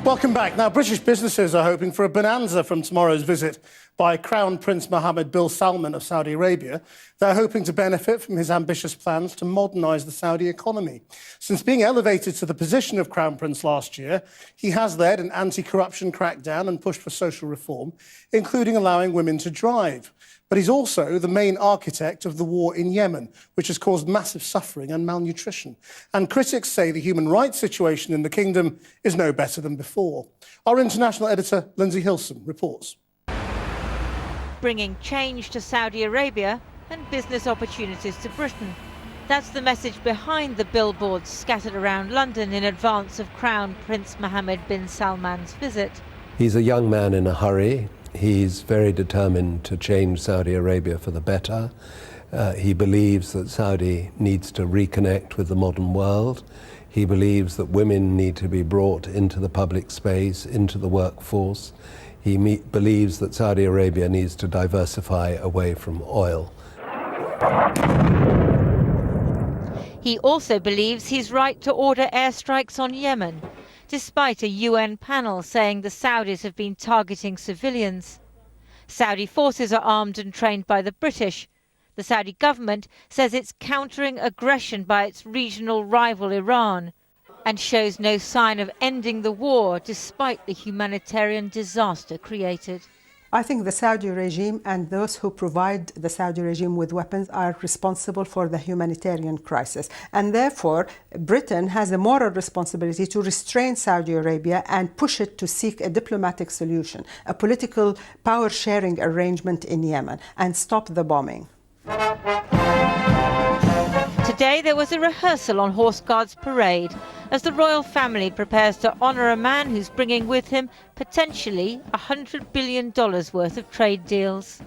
Welcome back. Now, British businesses are hoping for a bonanza from tomorrow's visit by Crown Prince Mohammed bin Salman of Saudi Arabia. They're hoping to benefit from his ambitious plans to modernise the Saudi economy. Since being elevated to the position of Crown Prince last year, he has led an anti-corruption crackdown and pushed for social reform, including allowing women to drive. But he's also the main architect of the war in Yemen, which has caused massive suffering and malnutrition. And critics say the human rights situation in the kingdom is no better than before. Our international editor, Lindsay Hilson, reports. Bringing change to Saudi Arabia and business opportunities to Britain. That's the message behind the billboards scattered around London in advance of Crown Prince Mohammed bin Salman's visit. He's a young man in a hurry. He's very determined to change Saudi Arabia for the better. He believes that Saudi needs to reconnect with the modern world. He believes that women need to be brought into the public space, into the workforce. He believes that Saudi Arabia needs to diversify away from oil. He also believes he's right to order airstrikes on Yemen, despite a UN panel saying the Saudis have been targeting civilians. Saudi forces are armed and trained by the British. The Saudi government says it's countering aggression by its regional rival Iran and shows no sign of ending the war despite the humanitarian disaster created. I think the Saudi regime and those who provide the Saudi regime with weapons are responsible for the humanitarian crisis. And therefore, Britain has a moral responsibility to restrain Saudi Arabia and push it to seek a diplomatic solution, a political power-sharing arrangement in Yemen, and stop the bombing. Today there was a rehearsal on Horse Guards Parade as the royal family prepares to honour a man who's bringing with him potentially $100 billion worth of trade deals.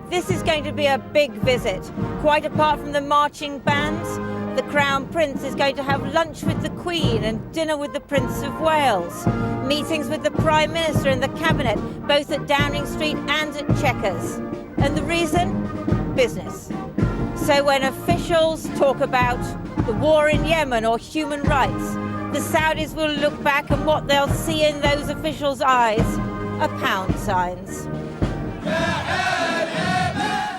This is going to be a big visit. Quite apart from the marching bands, the Crown Prince is going to have lunch with the Queen and dinner with the Prince of Wales. Meetings with the Prime Minister and the Cabinet, both at Downing Street and at Chequers. And the reason? Business. So when officials talk about the war in Yemen or human rights, the Saudis will look back and what they'll see in those officials' eyes are pound signs.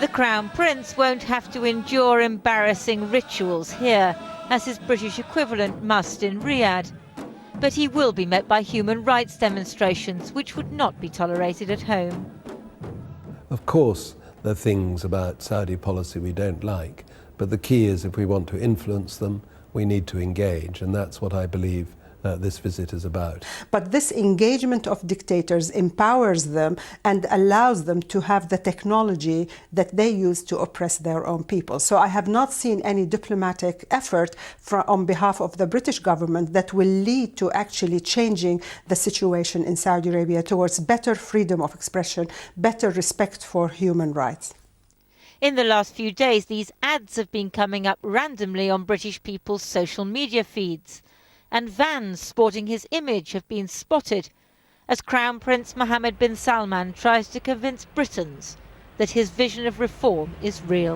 The Crown Prince won't have to endure embarrassing rituals here, as his British equivalent must in Riyadh. But he will be met by human rights demonstrations, which would not be tolerated at home. Of course, there are things about Saudi policy we don't like, but the key is if we want to influence them, we need to engage, and that's what I believe this visit is about. But this engagement of dictators empowers them and allows them to have the technology that they use to oppress their own people. So I have not seen any diplomatic effort on behalf of the British government that will lead to actually changing the situation in Saudi Arabia towards better freedom of expression, better respect for human rights. In the last few days, these ads have been coming up randomly on British people's social media feeds. And vans sporting his image have been spotted as Crown Prince Mohammed bin Salman tries to convince Britons that his vision of reform is real.